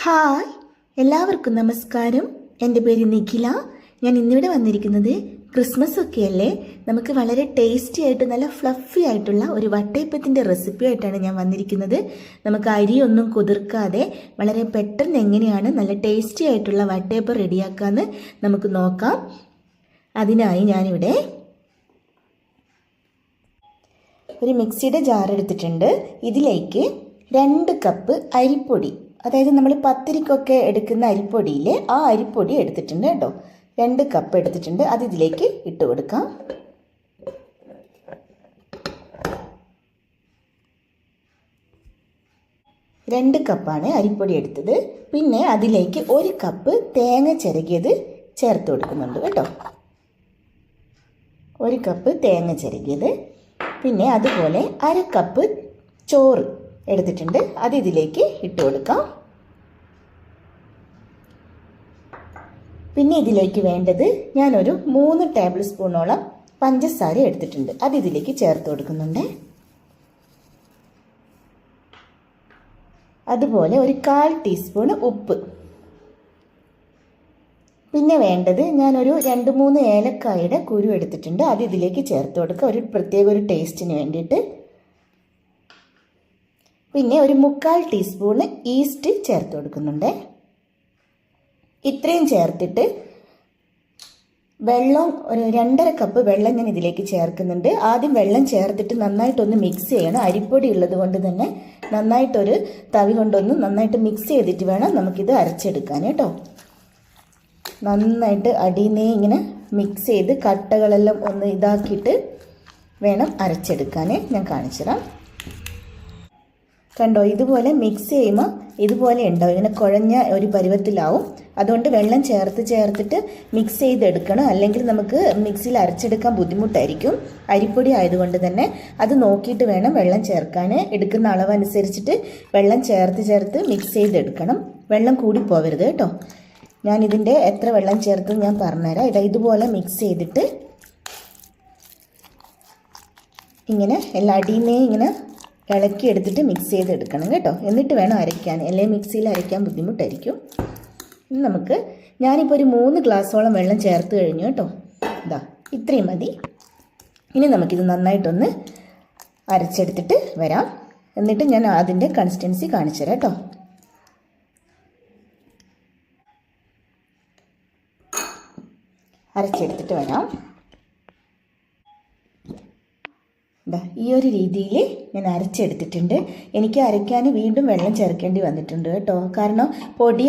Hi, എല്ലാവർക്കും നമസ്കാരം. എൻ്റെ പേര് നിഖില. ഞാൻ ഇന്നിവിടെ വന്നിരിക്കുന്നത് ക്രിസ്മസ് ഒക്കെ അല്ലേ, നമുക്ക് വളരെ ടേസ്റ്റി ആയിട്ട് നല്ല ഫ്ലഫി ആയിട്ടുള്ള ഒരു വട്ടയപ്പത്തിൻ്റെ റെസിപ്പി ആയിട്ടാണ് ഞാൻ വന്നിരിക്കുന്നത്. നമുക്ക് അരിയൊന്നും കുതിർക്കാതെ വളരെ പെട്ടെന്ന് എങ്ങനെയാണ് നല്ല ടേസ്റ്റി ആയിട്ടുള്ള വട്ടയപ്പം റെഡിയാക്കാമെന്ന് നമുക്ക് നോക്കാം. അതിനായി ഞാനിവിടെ ഒരു മിക്സിയുടെ ജാർ എടുത്തിട്ടുണ്ട്. ഇതിലേക്ക് 2 കപ്പ് അരിപ്പൊടി, അതായത് നമ്മൾ പത്തിരിക്കൊക്കെ എടുക്കുന്ന അരിപ്പൊടിയിലെ ആ അരിപ്പൊടി എടുത്തിട്ടുണ്ട് കേട്ടോ. 2 കപ്പ് എടുത്തിട്ടുണ്ട്. അത് ഇതിലേക്ക് ഇട്ട് കൊടുക്കാം. രണ്ട് കപ്പാണ് അരിപ്പൊടി എടുത്തത്. പിന്നെ അതിലേക്ക് 1 കപ്പ് തേങ്ങ ചിരകിയത് ചേർത്ത് കൊടുക്കുന്നുണ്ട് കേട്ടോ. 1 കപ്പ് തേങ്ങ ചിരകിയത്. പിന്നെ അതുപോലെ 1/2 കപ്പ് ചോറ് എടുത്തിട്ടുണ്ട്. അത് ഇതിലേക്ക് ഇട്ട് കൊടുക്കാം. പിന്നെ ഇതിലേക്ക് വേണ്ടത് ഞാനൊരു 3 ടേബിൾ സ്പൂണോളം പഞ്ചസാര എടുത്തിട്ടുണ്ട്. അത് ഇതിലേക്ക് ചേർത്ത് കൊടുക്കുന്നുണ്ട്. അതുപോലെ ഒരു 1/4 ടീസ്പൂൺ ഉപ്പ്. പിന്നെ വേണ്ടത് ഞാനൊരു 2-3 ഏലക്കായുടെ കുരു എടുത്തിട്ടുണ്ട്. അത് ഇതിലേക്ക് ചേർത്ത് കൊടുക്കുക, ഒരു പ്രത്യേക ഒരു ടേസ്റ്റിന് വേണ്ടിയിട്ട്. പിന്നെ ഒരു 1/4 ടീസ്പൂൺ ഈസ്റ്റ് ചേർത്ത് കൊടുക്കുന്നുണ്ട്. ഇത്രയും ചേർത്തിട്ട് വെള്ളം ഒരു 2.5 കപ്പ് വെള്ളം ഞാൻ ഇതിലേക്ക് ചേർക്കുന്നുണ്ട്. ആദ്യം വെള്ളം ചേർത്തിട്ട് നന്നായിട്ടൊന്ന് മിക്സ് ചെയ്യണം. അരിപ്പൊടി ഉള്ളത് കൊണ്ട് തന്നെ നന്നായിട്ടൊരു തവി കൊണ്ടൊന്ന് നന്നായിട്ട് മിക്സ് ചെയ്തിട്ട് വേണം നമുക്കിത് അരച്ചെടുക്കാൻ കേട്ടോ. നന്നായിട്ട് അടിയിൽനിന്ന് ഇങ്ങനെ മിക്സ് ചെയ്ത് കട്ടകളെല്ലാം ഒന്ന് ഇതാക്കിയിട്ട് വേണം അരച്ചെടുക്കാൻ. ഞാൻ കാണിച്ചു തരാം. കണ്ടോ, ഇതുപോലെ മിക്സ് ചെയ്യുമ്പോൾ ഇതുപോലെ ഉണ്ടാവും, ഇങ്ങനെ കുഴഞ്ഞ ഒരു പരുവത്തിലാവും. അതുകൊണ്ട് വെള്ളം ചേർത്തിട്ട് മിക്സ് ചെയ്തെടുക്കണം, അല്ലെങ്കിൽ നമുക്ക് മിക്സിയിൽ അരച്ചെടുക്കാൻ ബുദ്ധിമുട്ടായിരിക്കും. അരിപ്പൊടി ആയതുകൊണ്ട് തന്നെ അത് നോക്കിയിട്ട് വേണം വെള്ളം ചേർക്കാൻ. എടുക്കുന്ന അളവനുസരിച്ചിട്ട് വെള്ളം ചേർത്ത് മിക്സ് ചെയ്തെടുക്കണം. വെള്ളം കൂടി പോവരുത് കേട്ടോ. ഞാനിതിൻ്റെ എത്ര വെള്ളം ചേർത്ത് ഞാൻ പറഞ്ഞുതരാം. ഇതുപോലെ മിക്സ് ചെയ്തിട്ട് ഇങ്ങനെ എല്ലാ അടിയിൽനിന്നേ ഇങ്ങനെ ഇളക്കി എടുത്തിട്ട് മിക്സ് ചെയ്തെടുക്കണം കേട്ടോ. എന്നിട്ട് വേണം അരയ്ക്കാൻ, അല്ലെങ്കിൽ മിക്സിയിൽ അരയ്ക്കാൻ ബുദ്ധിമുട്ടായിരിക്കും. ഞാനിപ്പോൾ ഒരു 3 ഗ്ലാസ്സോളം വെള്ളം ചേർത്ത് കഴിഞ്ഞു കേട്ടോ. ഇതാ ഇത്രയും മതി. ഇനി നമുക്കിത് നന്നായിട്ടൊന്ന് അരച്ചെടുത്തിട്ട് വരാം. എന്നിട്ട് ഞാൻ അതിൻ്റെ കൺസിസ്റ്റൻസി കാണിച്ചു തരാം കേട്ടോ. അരച്ചെടുത്തിട്ട് വരാം. ഈ ഒരു രീതിയിൽ ഞാൻ അരച്ചെടുത്തിട്ടുണ്ട്. എനിക്ക് അരയ്ക്കാൻ വീണ്ടും വെള്ളം ചേർക്കേണ്ടി വന്നിട്ടുണ്ട് കേട്ടോ. കാരണം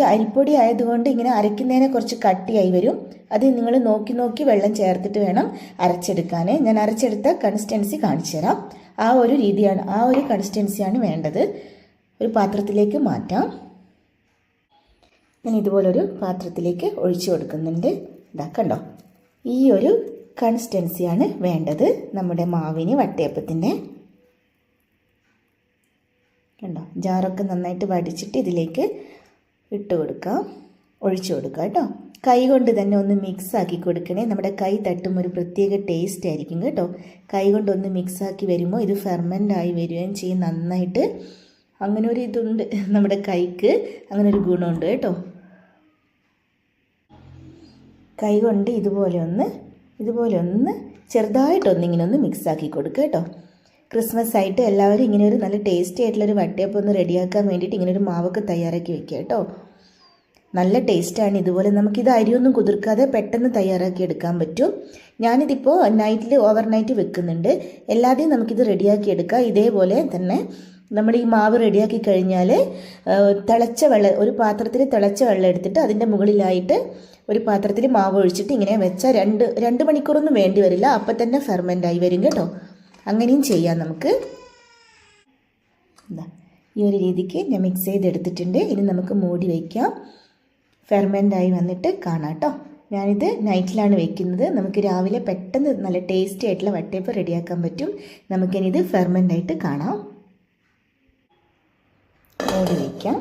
അരിപ്പൊടി ആയതുകൊണ്ട് ഇങ്ങനെ അരയ്ക്കുന്നതിനെ കുറച്ച് കട്ടിയായി വരും. അത് നിങ്ങൾ നോക്കി വെള്ളം ചേർത്തിട്ട് വേണം അരച്ചെടുക്കാൻ. ഞാൻ അരച്ചെടുത്ത കൺസിസ്റ്റൻസി കാണിച്ചു തരാം. ആ ഒരു കൺസിസ്റ്റൻസിയാണ് വേണ്ടത്. ഒരു പാത്രത്തിലേക്ക് മാറ്റാം. ഞാൻ ഇതുപോലൊരു പാത്രത്തിലേക്ക് ഒഴിച്ചു കൊടുക്കുന്നുണ്ട്. കണ്ടോ, ഈ ഒരു കൺസിസ്റ്റൻസിയാണ് വേണ്ടത് നമ്മുടെ മാവിന് വട്ടയപ്പത്തിൻ്റെ. കണ്ടോ, ജാറൊക്കെ നന്നായിട്ട് വടിച്ചിട്ട് ഇതിലേക്ക് ഇട്ട് കൊടുക്കാം, ഒഴിച്ചു കൊടുക്കുക കേട്ടോ. കൈ കൊണ്ട് തന്നെ ഒന്ന് മിക്സ് ആക്കി കൊടുക്കണേ. നമ്മുടെ കൈ തട്ടുമ്പോൾ ഒരു പ്രത്യേക ടേസ്റ്റ് ആയിരിക്കും കേട്ടോ. കൈ കൊണ്ടൊന്ന് മിക്സ് ആക്കി വരുമ്പോൾ ഇത് ഫെർമെൻ്റ് ആയി വരികയും ചെയ്യും നന്നായിട്ട്. അങ്ങനെ ഒരു ഇതുണ്ട് നമ്മുടെ കൈക്ക്, അങ്ങനെ ഒരു ഗുണമുണ്ട് കേട്ടോ. കൈ കൊണ്ട് ഇതുപോലെ ഒന്ന് ചെറുതായിട്ടൊന്നിങ്ങനെ ഒന്ന് മിക്സാക്കി കൊടുക്കുക കേട്ടോ. ക്രിസ്മസ് ആയിട്ട് എല്ലാവരും ഇങ്ങനെ ഒരു നല്ല ടേസ്റ്റി ആയിട്ടുള്ളൊരു വട്ടയപ്പം ഒന്ന് റെഡിയാക്കാൻ വേണ്ടിയിട്ട് ഇങ്ങനെ ഒരു മാവൊക്കെ തയ്യാറാക്കി വെക്കുക കേട്ടോ. നല്ല ടേസ്റ്റാണ്. ഇതുപോലെ നമുക്കിത് അരിയൊന്നും കുതിർക്കാതെ പെട്ടെന്ന് തയ്യാറാക്കി എടുക്കാൻ പറ്റും. ഞാനിതിപ്പോൾ ഓവർനൈറ്റ് വെക്കുന്നുണ്ട്. എല്ലാതെയും നമുക്കിത് റെഡിയാക്കി എടുക്കാം. ഇതേപോലെ തന്നെ നമ്മൾ ഈ മാവ് റെഡിയാക്കി കഴിഞ്ഞാൽ ഒരു പാത്രത്തിൽ തിളച്ച വെള്ളം എടുത്തിട്ട് അതിൻ്റെ മുകളിലായിട്ട് ഒരു പാത്രത്തിൽ മാവ് ഒഴിച്ചിട്ട് ഇങ്ങനെ വെച്ചാൽ 2 മണിക്കൂറൊന്നും വേണ്ടി വരില്ല. അപ്പം തന്നെ ഫെർമെൻ്റായി വരും കേട്ടോ. അങ്ങനെയും ചെയ്യാം നമുക്ക്. ഈ ഒരു രീതിക്ക് ഞാൻ മിക്സ് ചെയ്തെടുത്തിട്ടുണ്ട്. ഇനി നമുക്ക് മൂടി വയ്ക്കാം. ഫെർമെൻ്റായി വന്നിട്ട് കാണാം കേട്ടോ. ഞാനിത് നൈറ്റിലാണ് വയ്ക്കുന്നത്. നമുക്ക് രാവിലെ പെട്ടെന്ന് നല്ല ടേസ്റ്റി ആയിട്ടുള്ള വട്ടയപ്പം റെഡിയാക്കാൻ പറ്റും. നമുക്കിനിത് ഫെർമെൻ്റായിട്ട് കാണാം. മൂടി വയ്ക്കാം.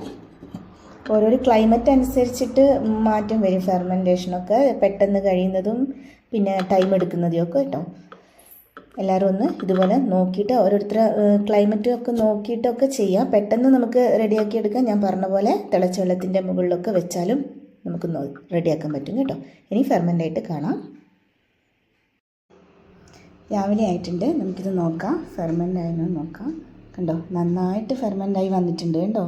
ഓരോരോ ക്ലൈമറ്റ് അനുസരിച്ചിട്ട് മാറ്റം വരും. ഫെർമെൻറ്റേഷനൊക്കെ പെട്ടെന്ന് കഴിയുന്നതും പിന്നെ ടൈം എടുക്കുന്നതും ഒക്കെ കേട്ടോ. എല്ലാവരും ഒന്ന് ഇതുപോലെ നോക്കിയിട്ട് ഓരോരുത്തർ ക്ലൈമറ്റും ഒക്കെ നോക്കിയിട്ടൊക്കെ ചെയ്യാം. പെട്ടെന്ന് നമുക്ക് റെഡിയാക്കി എടുക്കാം. ഞാൻ പറഞ്ഞ പോലെ തിളച്ച വെള്ളത്തിൻ്റെ മുകളിലൊക്കെ വെച്ചാലും നമുക്ക് റെഡിയാക്കാൻ പറ്റും കേട്ടോ. ഇനി ഫെർമെൻ്റായിട്ട് കാണാം. രാവിലെ ആയിട്ടുണ്ട്, നമുക്കിത് നോക്കാം. ഫെർമെൻ്റ് ആയെന്ന് നോക്കാം. കണ്ടോ, നന്നായിട്ട് ഫെർമെൻ്റായി വന്നിട്ടുണ്ട് കേട്ടോ.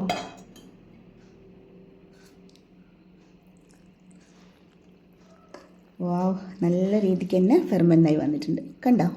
വാവ്, നല്ല രീതിക്ക് തന്നെ ഫെർമെൻ്റായി വന്നിട്ടുണ്ട് കണ്ടോ.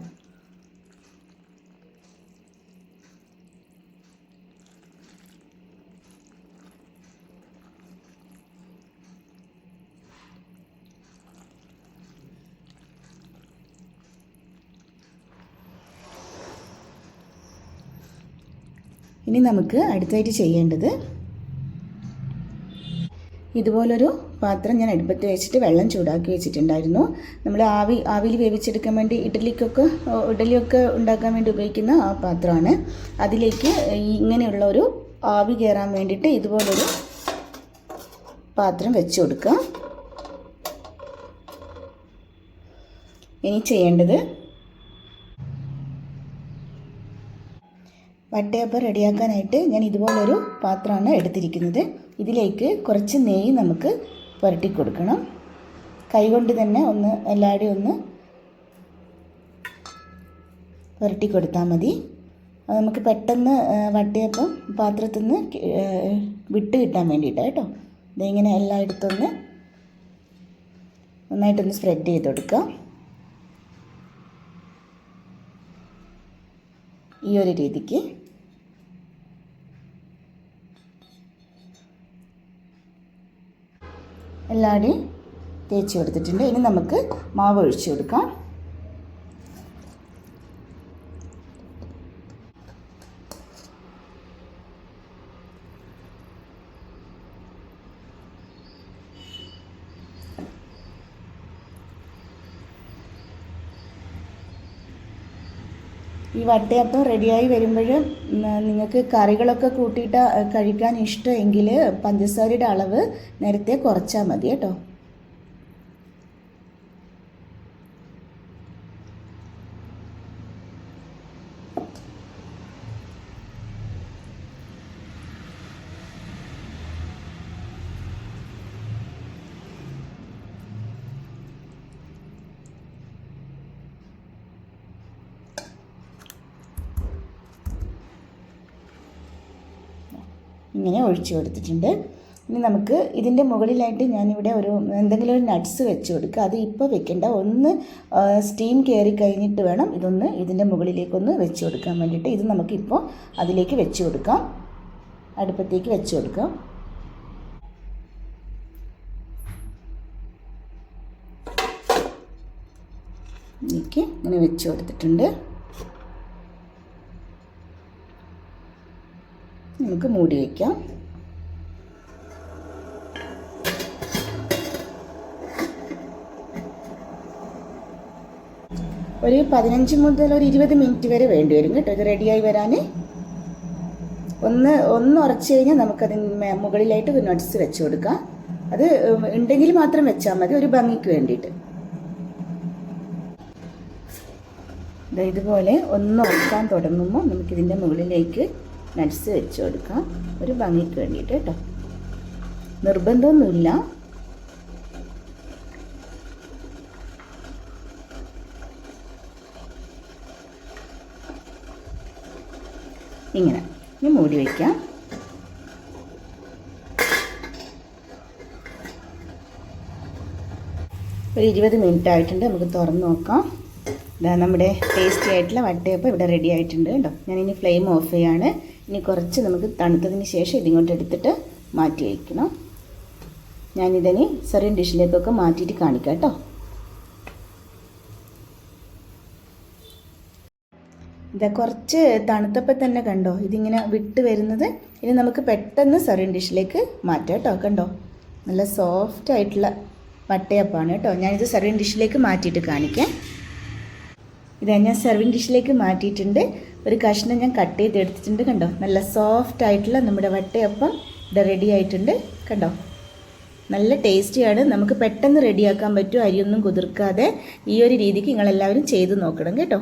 ഇനി നമുക്ക് അടുത്തായിട്ട് ചെയ്യേണ്ടത്, ഇതുപോലൊരു പാത്രം ഞാൻ അടുപ്പത്ത് വെച്ചിട്ട് വെള്ളം ചൂടാക്കി വെച്ചിട്ടുണ്ടായിരുന്നു. നമ്മൾ ആവിയിൽ വേവിച്ചെടുക്കാൻ വേണ്ടി ഇഡലിയൊക്കെ ഉണ്ടാക്കാൻ വേണ്ടി ഉപയോഗിക്കുന്ന ആ പാത്രമാണ്. അതിലേക്ക് ഇങ്ങനെയുള്ള ഒരു ആവി കയറാൻ വേണ്ടിയിട്ട് ഇതുപോലൊരു പാത്രം വെച്ച് കൊടുക്കുക. ഇനി ചെയ്യേണ്ടത്, വട്ടയപ്പം റെഡിയാക്കാനായിട്ട് ഞാൻ ഇതുപോലൊരു പാത്രമാണ് എടുത്തിരിക്കുന്നത്. ഇതിലേക്ക് കുറച്ച് നെയ്യ് നമുക്ക് പുരട്ടി കൊടുക്കണം. കൈകൊണ്ട് തന്നെ എല്ലാവരുടെയും ഒന്ന് പുരട്ടി കൊടുത്താൽ മതി. അത് നമുക്ക് പെട്ടെന്ന് വട്ടയപ്പം പാത്രത്തിൽ നിന്ന് വിട്ട് കിട്ടാൻ വേണ്ടിയിട്ടാണ് കേട്ടോ. ഇതിങ്ങനെ എല്ലായിടത്തൊന്ന് നന്നായിട്ടൊന്ന് സ്പ്രെഡ് ചെയ്ത് കൊടുക്കുക. ഈ ഒരു രീതിക്ക് എല്ലാവരുടെയും തേച്ച് കൊടുത്തിട്ടുണ്ട്. ഇനി നമുക്ക് മാവ് ഒഴിച്ചു കൊടുക്കാം. ഈ വട്ടയപ്പം റെഡിയായി വരുമ്പോൾ നിങ്ങൾക്ക് കറികളൊക്കെ കൂട്ടിയിട്ട് കഴിക്കാൻ ഇഷ്ടമെങ്കിൽ പഞ്ചസാരയുടെ അളവ് നേരത്തെ കുറച്ചാൽ മതി കേട്ടോ. ഇങ്ങനെ ഒഴിച്ചു കൊടുത്തിട്ടുണ്ട്. ഇനി നമുക്ക് ഇതിൻ്റെ മുകളിലായിട്ട് ഞാനിവിടെ എന്തെങ്കിലും ഒരു നട്ട്സ് വെച്ച് കൊടുക്കുക. അത് ഇപ്പോൾ വെക്കേണ്ട, ഒന്ന് സ്റ്റീം കയറി കഴിഞ്ഞിട്ട് വേണം ഇതൊന്ന് ഇതിൻ്റെ മുകളിലേക്കൊന്ന് വെച്ച് കൊടുക്കാൻ വേണ്ടിയിട്ട്. ഇത് നമുക്കിപ്പോൾ അതിലേക്ക് വെച്ച് കൊടുക്കാം, അടുപ്പത്തേക്ക് വെച്ച് കൊടുക്കാം. ഇതിലേക്ക് ഇങ്ങനെ വെച്ച് കൊടുത്തിട്ടുണ്ട്. നമുക്ക് മൂടി വയ്ക്കാം. ഒരു 15 മുതൽ ഒരു 20 മിനിറ്റ് വരെ വേണ്ടി വരും കേട്ടോ ഇത് റെഡിയായി വരാൻ. ഒന്ന് ഉറച്ചു കഴിഞ്ഞാൽ നമുക്കതിന് മുകളിലായിട്ട് ഒരു നട്ട്സ് വെച്ച് കൊടുക്കാം. അത് ഉണ്ടെങ്കിൽ മാത്രം വെച്ചാൽ മതി, ഒരു ഭംഗിക്ക് വേണ്ടിയിട്ട്. ഇതുപോലെ ഒന്ന് ഉറക്കാൻ തുടങ്ങുമ്പോൾ നമുക്കിതിൻ്റെ മുകളിലേക്ക് നട്ട്സ് വെച്ച് കൊടുക്കാം, ഒരു ഭംഗിക്ക് വേണ്ടിയിട്ട് കേട്ടോ. നിർബന്ധമൊന്നുമില്ല. ഇങ്ങനെ ഇനി മൂടി വയ്ക്കാം. ഒരു 20 മിനിറ്റ് ആയിട്ടുണ്ട്, നമുക്ക് തുറന്ന് നോക്കാം. ഇതാ നമ്മുടെ ടേസ്റ്റി ആയിട്ടുള്ള വട്ടയപ്പം ഇവിടെ റെഡി ആയിട്ടുണ്ട് കേട്ടോ. ഞാനിനി ഫ്ലെയിം ഓഫ് ചെയ്യാണ്. ഇനി കുറച്ച് നമുക്ക് തണുത്തതിന് ശേഷം ഇതിങ്ങോട്ട് എടുത്തിട്ട് മാറ്റി വയ്ക്കണം. ഞാനിതിന് സെർവിങ് ഡിഷിലേക്കൊക്കെ മാറ്റിയിട്ട് കാണിക്കാം കേട്ടോ. ഇതാ കുറച്ച് തണുത്തപ്പം തന്നെ കണ്ടോ ഇതിങ്ങനെ വിട്ട് വരുന്നത്. ഇനി നമുക്ക് പെട്ടെന്ന് സെർവിങ് ഡിഷിലേക്ക് മാറ്റാം കേട്ടോ. കണ്ടോ, നല്ല സോഫ്റ്റ് ആയിട്ടുള്ള വട്ടയപ്പമാണ് കേട്ടോ. ഞാനിത് സെർവിങ് ഡിഷിലേക്ക് മാറ്റിയിട്ട് കാണിക്കാം. ഇതാ ഞാൻ സെർവിങ് ഡിഷിലേക്ക് മാറ്റിയിട്ടുണ്ട്. ഒരു കഷ്ണം ഞാൻ കട്ട് ചെയ്തെടുത്തിട്ടുണ്ട്. കണ്ടോ, നല്ല സോഫ്റ്റ് ആയിട്ടുള്ള നമ്മുടെ വട്ടയപ്പം ഇവിടെ റെഡി ആയിട്ടുണ്ട്. കണ്ടോ, നല്ല ടേസ്റ്റിയാണ്. നമുക്ക് പെട്ടെന്ന് റെഡിയാക്കാൻ പറ്റും, അരിയൊന്നും കുതിർക്കാതെ. ഈ ഒരു രീതിക്ക് നിങ്ങളെല്ലാവരും ചെയ്ത് നോക്കണം കേട്ടോ.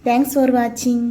Thanks for watching.